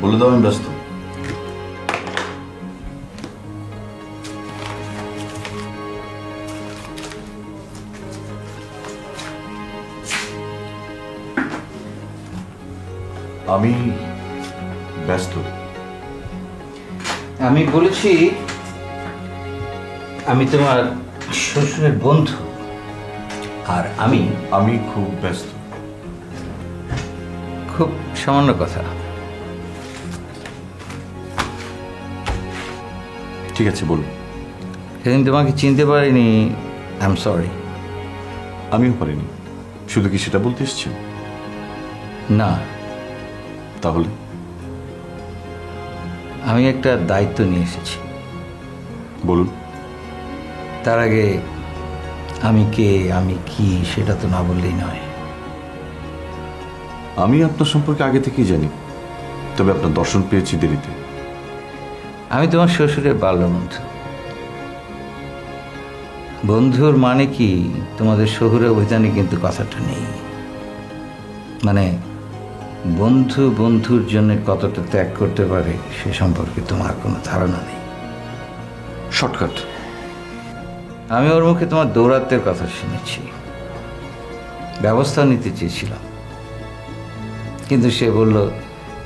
বলে দাও আমি ব্যস্ত। আমি ব্যস্ত। আমি বলেছি আমি তোমার শ্বশুরের বন্ধু, আর আমি খুব ব্যস্ত। খুব সামান্য কথা। ঠিক আছে, বলুন। সেদিন তোমাকে চিনতে পারিনি, আই এম সরি। আমিও পারিনি। শুধু কি সেটা বলতে এসছেন? না, তাহলে আমি একটা দায়িত্ব নিয়ে এসেছি। বলুন। তার আগে আমি কে, আমি কি সেটা তো না বললেই নয়। আমি আপনার সম্পর্কে আগে থেকেই জানি, তবে আপনার দর্শন পেয়েছি দেরিতে। আমি তোমার শ্বশুরের বাল্য বন্ধু। বন্ধুর মানে কি তোমাদের শহুরে অভিধানে কিন্তু কথাটা নেই। মানে বন্ধু বন্ধুর জন্য কতটা ত্যাগ করতে পারে সে সম্পর্কে তোমার কোনো ধারণা নেই। শর্টকাট। আমি ওর মুখে তোমার দৌরাত্মের কথা শুনেছি, ব্যবস্থা নিতে চেয়েছিলাম, কিন্তু সে বলল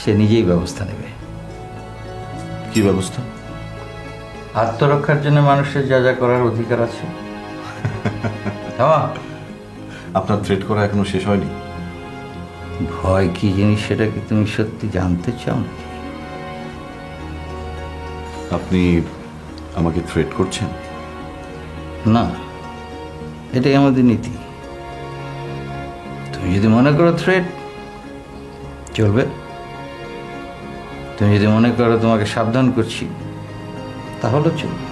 সে নিজেই ব্যবস্থা নেবে। কি ব্যবস্থা? আত্মরক্ষার জন্য মানুষের যা যা করার অধিকার আছে। আপনার থ্রেট করা এখনো শেষ হয়নি? ভয় কি জিনিস সেটা কি তুমি সত্যি জানতে চাও নাকি? আপনি আমাকে থ্রেট করছেন? না, এটাই আমাদের নীতি। তুমি যদি মনে করো থ্রেট, চলবে। তুমি যদি মনে করো তোমাকে সাবধান করছি, তাহলে চলবে।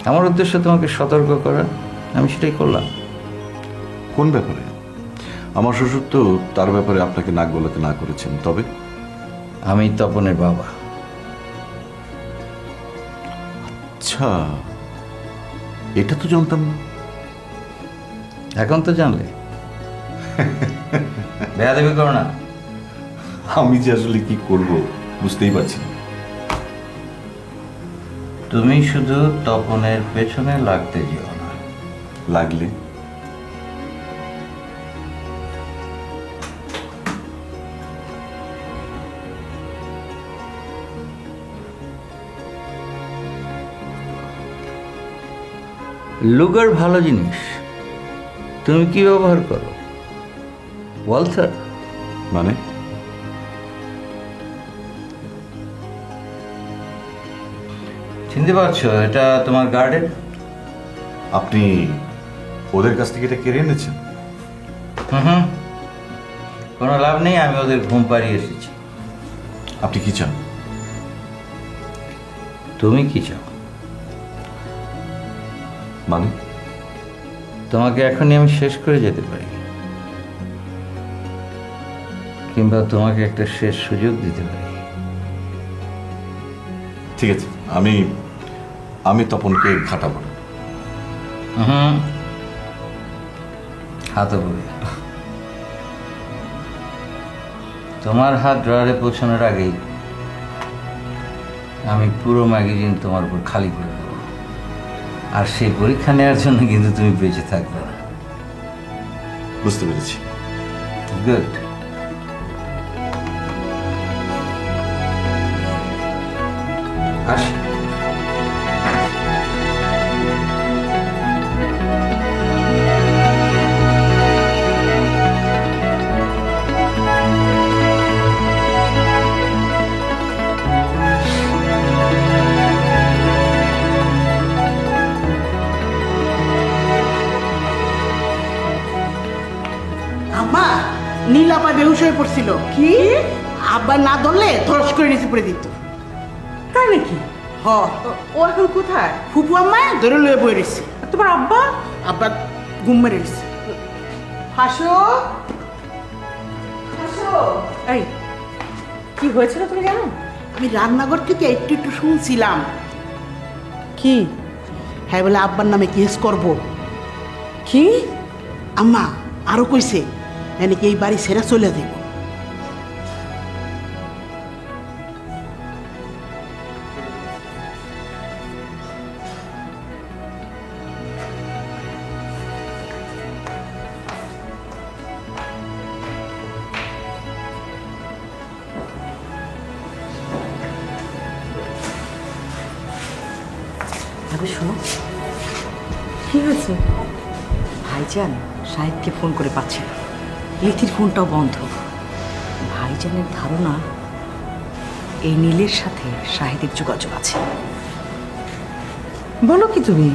আমার উদ্দেশ্য তোমাকে সতর্ক করা, আমি সেটাই করলাম। কোন ব্যাপারে? আমার শ্বশুর তো তার ব্যাপারে আপনাকে নাক গলাতে না করেছেন। তবে আমি তপনের বাবা। আচ্ছা, এটা তো জানতাম না। এখন তো জানলে। বেয়াদবি করো না। আমি যে আসলে কি করব বুঝতেই পারছি না। তুমি শুধু তপনের পেছনে লাগতে যেও না। লাগলে লুগার ভালো জিনিস। তুমি কি ব্যবহার করো? ওয়ালথার? মানে চিনতে পারছো এটা তোমার গার্ডেন? আপনি ওদের কাছ থেকে এটা কেড়ে এনেছেন? হুম, কোনো লাভ নেই, আমি ওদের ঘুম পাড়িয়ে এসেছি। আপনি কি চান? তুমি কি চাও? মানে তোমাকে এখনই আমি শেষ করে যেতে পারি, কিংবা তোমাকে একটা শেষ সুযোগ দিতে পারি। ঠিক আছে, আমি তপনকে ঘাটাবো না। হাত উপরে। তোমার হাত ড্রয়ারে পৌঁছানোর আগেই আমি পুরো ম্যাগাজিন তোমার উপর খালি করে দেবো। আর সেই পরীক্ষা নেওয়ার জন্য কিন্তু তুমি বেঁচে থাকবে না। বুঝতে পেরেছি। গুড। আসি। আম্মা, নীলাপা বেহুশ হয়ে পড়ছিল। কি? আব্বা না ধরলে ধরস করে নিচে পড়ে দিত। তাই নাকি? হ। ও এখন কোথায়? ফুপু আম্মা ধরে লয়ে বয়ে রয়েছে। আর তোমার আব্বা? আব্বা ঘুম মেরে রয়েছে। হাসো হাসো। এই কি হয়েছিল তুমি জানো? আমি রান্নাঘর থেকে একটু একটু শুনছিলাম। কি? হ্যাঁ, বলে আব্বার নামে কেস করব। কি? আম্মা আরো কইছে নাকি এই বাড়ি ছেড়ে চলে দেব। ভাবি শোনো, কি হয়েছে? ভাইজান সাহেবকে ফোন করে পাচ্ছে না, লিথির ফোনটাও বন্ধ। ভাইজানের ধারণা এই নীলের সাথে শাহেদের যোগাযোগ আছে। বলো কি তুমি?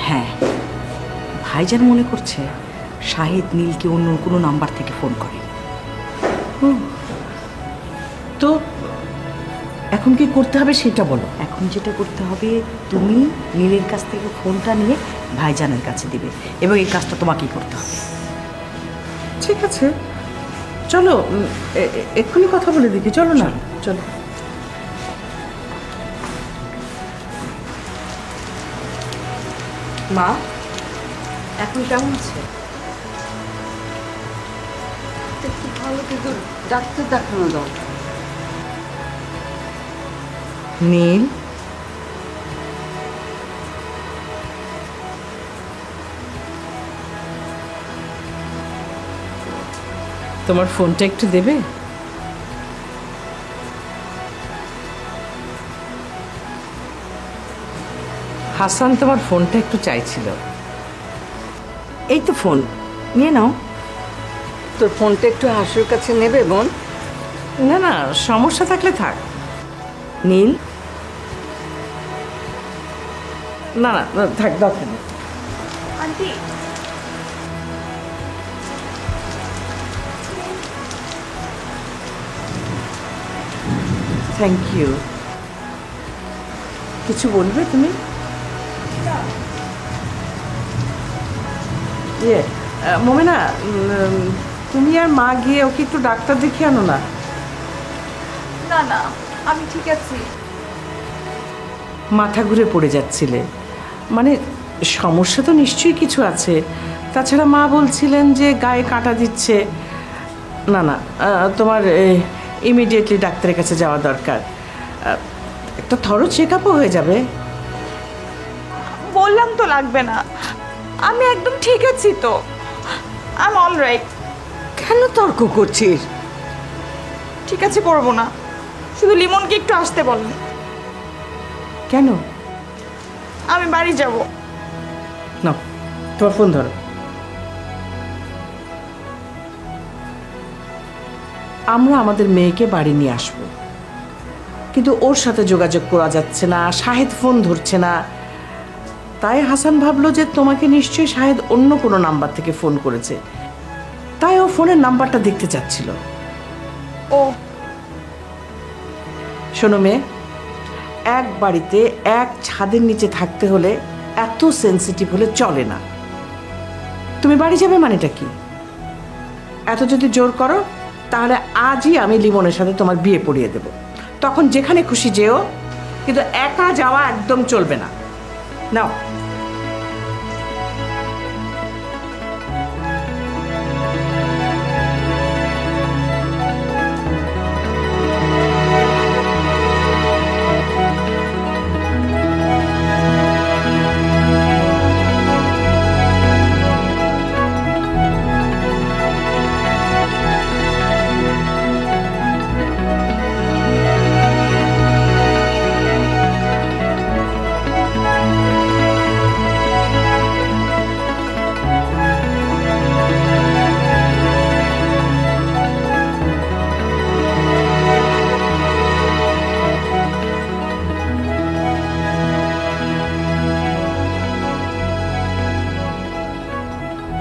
হ্যাঁ, ভাইজান মনে করছে শাহেদ নীলকে অন্য কোনো নাম্বার থেকে ফোন করে। তো এখন কি করতে হবে সেটা বলো। এখন যেটা করতে হবে, তুমি নীলের কাছ থেকে ফোনটা নিয়ে ভাইজানের কাছে দিবে এবং এই কাজটা তোমাকেই করতে হবে। ঠিক আছে, চলো এক্ষুনি কথা বলে দেখি। চলো না, চলো। মা এখন কেমন আছে? একটু ভালো, কিন্তু ডাক্তার দেখানো দরকার। নীল, তোমার ফোনটা একটু দেবে? হাসান তোমার ফোনটা একটু চাইছিল। এই তো ফোন, নিয়ে নাও। তোর ফোনটা একটু হাসুর কাছে নেবে বোন? না না, সমস্যা থাকলে থাক। নীল, না না না, থাক, দরকার নেই। Aunty, thank you. কিছু বলবে তুমি? ইয়ে মোমেনা, তুমি আর মা গিয়ে ওকে একটু ডাক্তার দেখিয়ে আনো না। না না, আমি ঠিক আছি। মাথা ঘুরে পড়ে যাচ্ছিলে, মানে সমস্যা তো নিশ্চয়ই কিছু আছে। তাছাড়া মা বলছিলেন যে গায়ে কাঁটা দিচ্ছে। না না, তোমার ইমিডিয়েটলি ডাক্তারের কাছে যাওয়া দরকার। একটা থরো চেক আপও হয়ে যাবে। বললাম তো লাগবে না, আমি একদম ঠিক আছি তো, আই এম অল রাইট। কেন তর্ক করছিস? ঠিক আছে, করবো না, শুধু লিমনকে একটু আসতে বলেন। কেন? আমি বাড়ি যাব। না, তোমার ফোন ধরো। আমরা আমাদের মেয়েকে বাড়ি নিয়ে আসব, কিন্তু ওর সাথে যোগাযোগ করা যাচ্ছে না, শাহেদ ফোন ধরছে না। তাই হাসান ভাবলো যে তোমাকে নিশ্চয়ই শাহেদ অন্য কোনো নাম্বার থেকে ফোন করেছে, তাই ও ফোনের নাম্বারটা দেখতে চাচ্ছিল। ও শোনো মেয়ে, এক বাড়িতে এক ছাদের নিচে থাকতে হলে এত সেন্সিটিভ হলে চলে না। তুমি বাড়ি যাবে মানেটা কি? এত যদি জোর করো তাহলে আজই আমি লিমনের সাথে তোমার বিয়ে পড়িয়ে দেব। তখন যেখানে খুশি যেও, কিন্তু একা যাওয়া একদম চলবে না। নাও।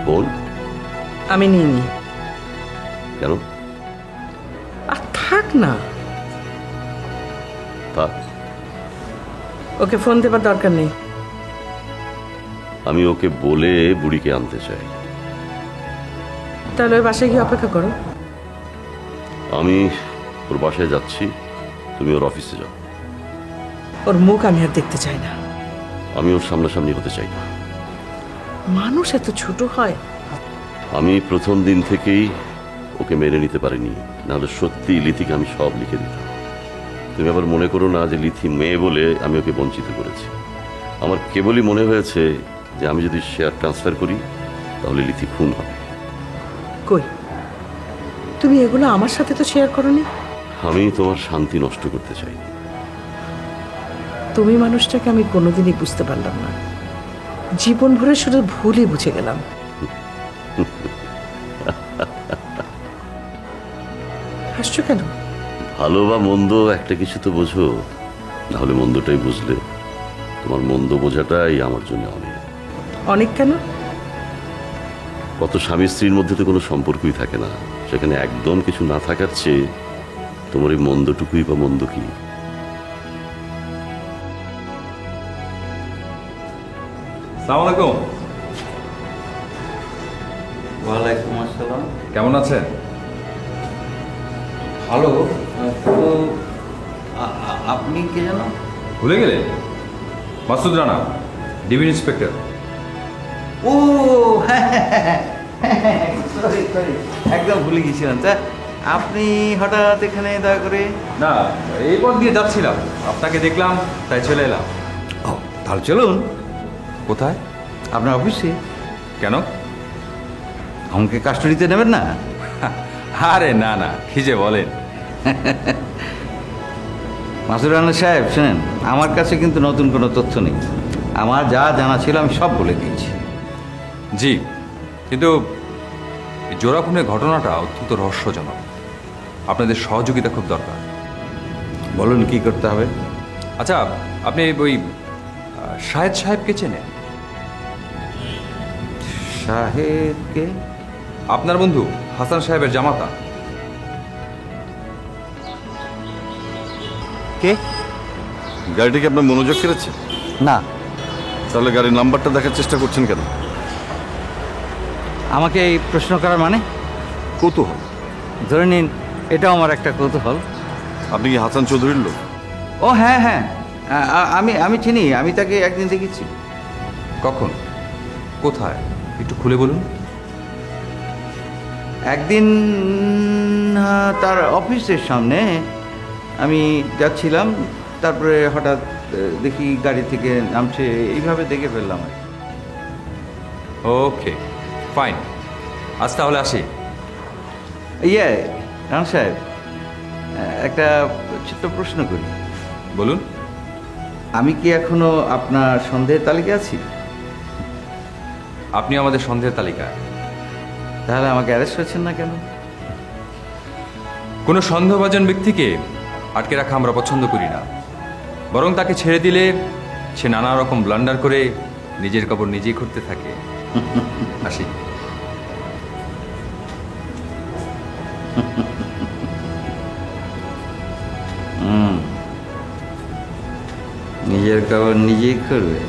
ফোন আমি নিইনি। কেন? আর থাক না, থাক, ওকে ফোন দেবার দরকার নেই। আমি ওকে বলে বুড়িকে আনতে চাই। তাহলে ওই বাসায় গিয়ে অপেক্ষা করো। আমি ওর বাসায় যাচ্ছি, তুমি ওর অফিসে যাও। ওর মুখ আমি আর দেখতে চাই না। আমি ওর সামনাসামনি হতে চাই না। মানুষ এত ছোট হয়? আমি প্রথম দিন থেকেই ওকে মেনে নিতে পারিনি, নাহলে সত্যি লিথিকে আমি সব লিখে দিতাম। তুমি আবার মনে করো না যে লিথি মেয়ে বলে আমি ওকে বঞ্চিত করেছি। আমার কেবলই মনে হয়েছে যে আমি যদি শেয়ার ট্রান্সফার করি তাহলে লিথি খুন হবে। কই, তুমি এগুলো আমার সাথে তো শেয়ার করোনি। আমি তোমার শান্তি নষ্ট করতে চাইনি। তুমি মানুষটাকে আমি কোনোদিনই বুঝতে পারলাম না, জীবন ভরে শুধু ভুলই বুঝে গেলাম। হাসছো কেন? ভালো বা মন্দ একটা কিছু তো বোঝো, নাহলে মন্দটাই বুঝলে। তোমার মন্দ বোঝাটাই আমার জন্য অনেক। অনেক কেন? কত স্বামী স্ত্রীর মধ্যে তো কোনো সম্পর্কই থাকে না, সেখানে একদম কিছু না থাকার চেয়ে তোমার এই মন্দটুকুই বা মন্দ কি? আসসালামু আলাইকুম। ওয়ালাইকুম আসসালাম। কেমন আছেন? ভালো, তো আপনি কে জানো? ভুলে গেলে? Masud Rana, division inspector. Oh sorry sorry, একদম ভুলে গেছিলাম। তা আপনি হঠাৎ এখানে দয়া করে? না, এই পথ দিয়ে যাচ্ছিলাম, আপনাকে দেখলাম তাই চলে এলাম। ও তাহলে চলুন। কোথায়? আপনার অফিসে। কেন? আমাকে কাস্টডিতে নেবেন না? আরে না না, কি যে বলেন। মাসুদ রানা সাহেব শোনেন, আমার কাছে কিন্তু নতুন কোনো তথ্য নেই। আমার যা জানা ছিল আমি সব বলে দিয়েছি। জি, কিন্তু এই জোড়া খুনের ঘটনাটা অত্যন্ত রহস্যজনক। আপনাদের সহযোগিতা খুব দরকার। বলুন কি করতে হবে? আচ্ছা, আপনি ওই শাহেদ সাহেবকে চেনেন? সাহেবকে? আপনার বন্ধু হাসান সাহেবের জামাতা। কে? গাড়িটা কি আপনার মনোযোগ কেড়েছে? না। তাহলে গাড়ির নাম্বারটা দেখার চেষ্টা করছেন কেন? আমাকে এই প্রশ্ন করার মানে? কৌতূহল। ধরে নিন এটাও আমার একটা কৌতূহল। আপনি কি হাসান চৌধুরীর লোক? ও হ্যাঁ হ্যাঁ, আমি চিনি, আমি তাকে একদিন দেখেছি। কখন, কোথায়, একটু খুলে বলুন। একদিন তার অফিসের সামনে আমি যাচ্ছিলাম, তারপরে হঠাৎ দেখি গাড়ি থেকে নামছে, এইভাবে দেখে ফেললাম। ওকে, ফাইন, আজ তাহলে আসি। ইয়ে রাম সাহেব, একটা ছোট্ট প্রশ্ন করি। বলুন। আমি কি এখনো আপনার সন্দেহের তালিকা আছি? আপনি আমাদের সন্দেহের তালিকায়। তাহলে আমাকে অ্যারেস্ট করছেন না কেন? কোনো সন্দেহভাজন ব্যক্তিকে আটকে রাখা আমরা পছন্দ করি না, বরং তাকে ছেড়ে দিলে সে নানা রকম ব্লান্ডার করে নিজের কবর নিজেই করতে থাকে। আসি। নিজের খবর নিজেই করবে।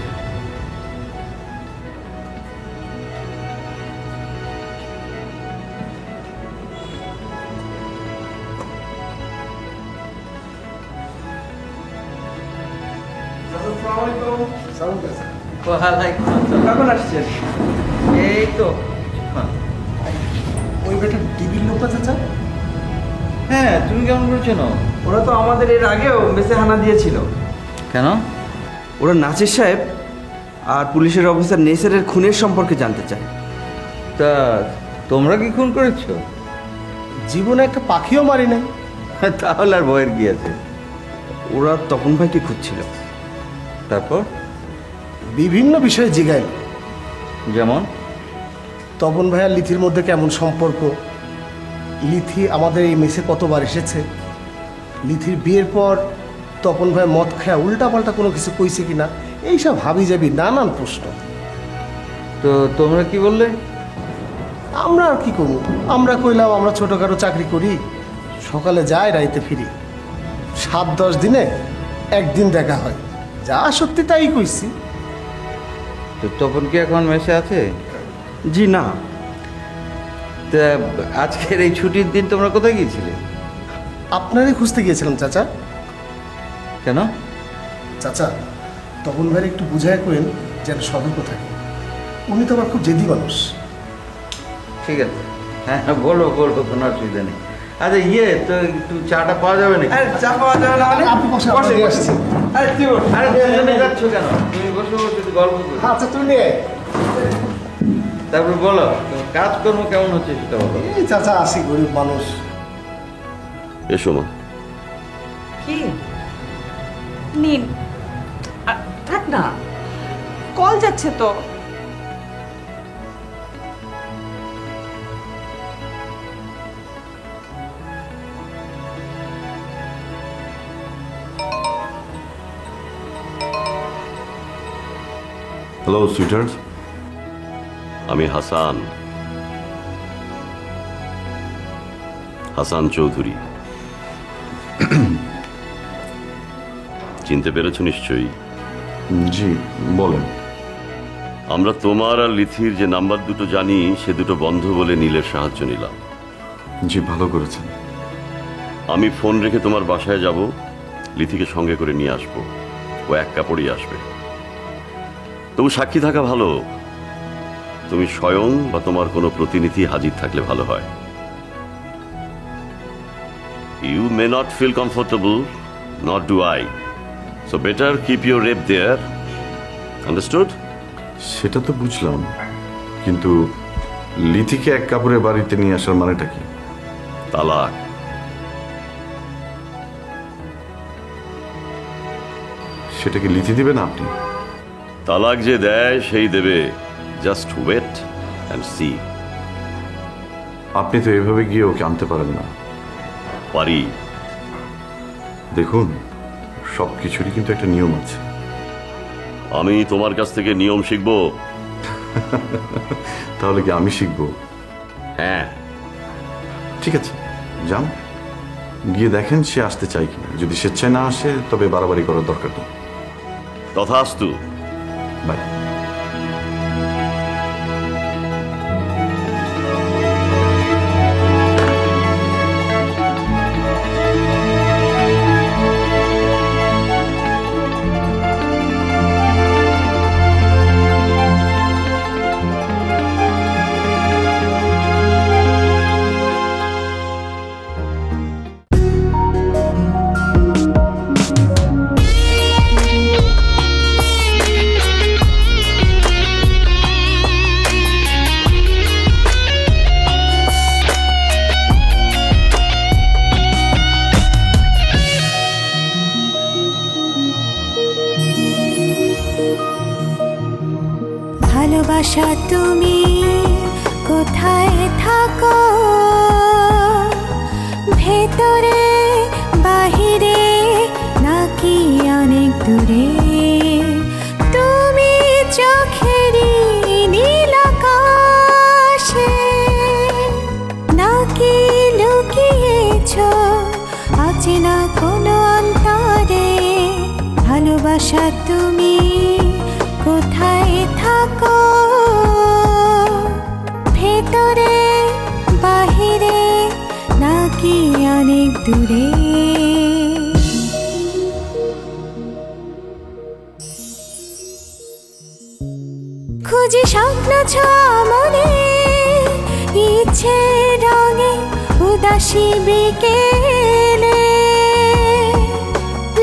কখন আসছেন? এই তো ওই বেটা টিভির লোকটা চাচা, হ্যাঁ, তুমি কেমন করছো না? ওরা তো আমাদের এর আগেও মেসে হানা দিয়েছিল। কেন? ওরা নাচির সাহেব আর পুলিশের অফিসার নেসারের খুনের সম্পর্কে জানতে চায়। তা তোমরা কি খুন করেছো? জীবনে একটা পাখিও মারি নাই। তাহলে আর ভয়ের কি আছে? ওরা তপন ভাইকে খুঁজছিল। তারপর? বিভিন্ন বিষয়ে জিগাইল, যেমন তপন ভাই আর লিথির মধ্যে কেমন সম্পর্ক, লিথি আমাদের এই মেসে কতবার এসেছে, লিথির বিয়ের পর তপন ভাই মদ খায় উল্টাপাল্টা কোনো কিছু কইছে কিনা, এইসব হাবি যাবি নানান প্রশ্ন। তো তোমরা কি বললে? আমরা আর কি করবো, আমরা কইলাম আমরা ছোটোখাটো চাকরি করি, সকালে যাই রাইতে ফিরি, 7-10 দিনে একদিন দেখা হয়, যা সত্যি তাই কইছি। তো তপন কি এখন মেসে আছে? জি না। তা আজকের এই ছুটির দিন তোমরা কোথায় গিয়েছিলে? আপনারই খুঁজতে গিয়েছিলাম চাচা। কেন? চাচা, তপন ভাইয়ের একটু বুঝায় করেন যেন সতর্ক থাকে, উনি তো আবার খুব জেদি মানুষ। ঠিক আছে, হ্যাঁ বলো বলো, কোনো অসুবিধা নেই। আচ্ছা ইয়ে, তো একটু চাটা পাওয়া যাবে নাকি? চা পাওয়া যাবে না মানে? আপনি বসে, বসে, আপনি বসে। বসে। আরে তুই ওঠ। আরে তুমি যাচ্ছ কেন? তুমি বসে বসে একটু গল্প করো। আচ্ছা তুই নিয়ে তারপর বলো কাজকর্ম কেমন হচ্ছে সেটা বলো। এই চাচা, আসি গরিব মানুষ। এসো মা। কি নিন না। কল যাচ্ছে তো। হ্যালো সুইটার, আমি হাসান চৌধুরী। চিনতে পেরেছ নিশ্চয়ই? জি বলেন। আমরা তোমার আর লিথির যে নাম্বার দুটো জানি সে দুটো বন্ধ বলে নীলের সাহায্য নিলাম। জি ভালো করেছেন। আমি ফোন রেখে তোমার বাসায় যাব, লিথিকে সঙ্গে করে নিয়ে আসবো। ও এক কাপড়ই আসবে। তবু সাক্ষী থাকা ভালো। তুমি স্বয়ং বা তোমার কোনো প্রতিনিধি হাজির থাকলে ভালো হয়। You may not feel comfortable, nor do I. So better keep your rep there. Understood? সেটা তো বুঝলাম, কিন্তু লিথিকে এক কাপড়ে বাড়িতে নিয়ে আসার মানেটা কি? তালাক। সেটা কি লিথি দিবে না আপনি? তালাক যে দেয় সেই দেবে। Just wait and see. আপনি তো এভাবে গিয়ে ওকে আনতে পারেন না। পারি। দেখুন, সব কিছুরই কিন্তু একটা নিয়ম আছে। আমি তোমার কাছ থেকে নিয়ম শিখব? তাহলে কি আমি শিখবো? হ্যাঁ। ঠিক আছে, যান, গিয়ে দেখেন সে আসতে চায় কিনা। যদি স্বেচ্ছায় না আসে তবে বাড়াবাড়ি করার দরকার নেই। তথাস্তু। বাই। ভালোবাসা তুমি কোথায় থাকো, ভেতরে বাহিরে নাকি অনেক দূরে? তুমি চোখেরই নীল আকাশে নাকি লুকিয়েছো অচেনা কোনো অন্তরে? ভালোবাসা তুমি কোথায় থাকো, ভেতরে বাহিরে নাকি অনেক দূরে? খুঁজি স্বপ্ন ছোঁয়া মনে, ইচ্ছে রঙে উদাসী বিকেলে,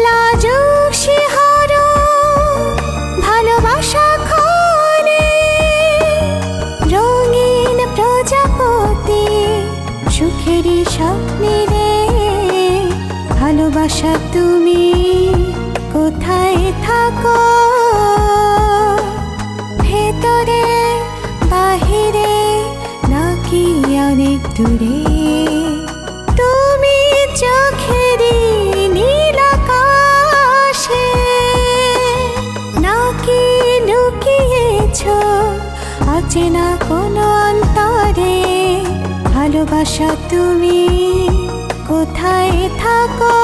লাজুক শিহরণ ভালোবাসা ক্ষণে, রঙিন প্রজাপতি সুখেরই স্বপ্নে রে। ভালোবাসা তুমি কোথায় থাকো, ভেতরে বাহিরে নাকি অনেক দূরে? তুমি চোখেরই নীল আকাশে নাকি লুকিয়েছো অচেনা কোনো অন্তরে? ভালোবাসা তুমি কোথায় থাকো?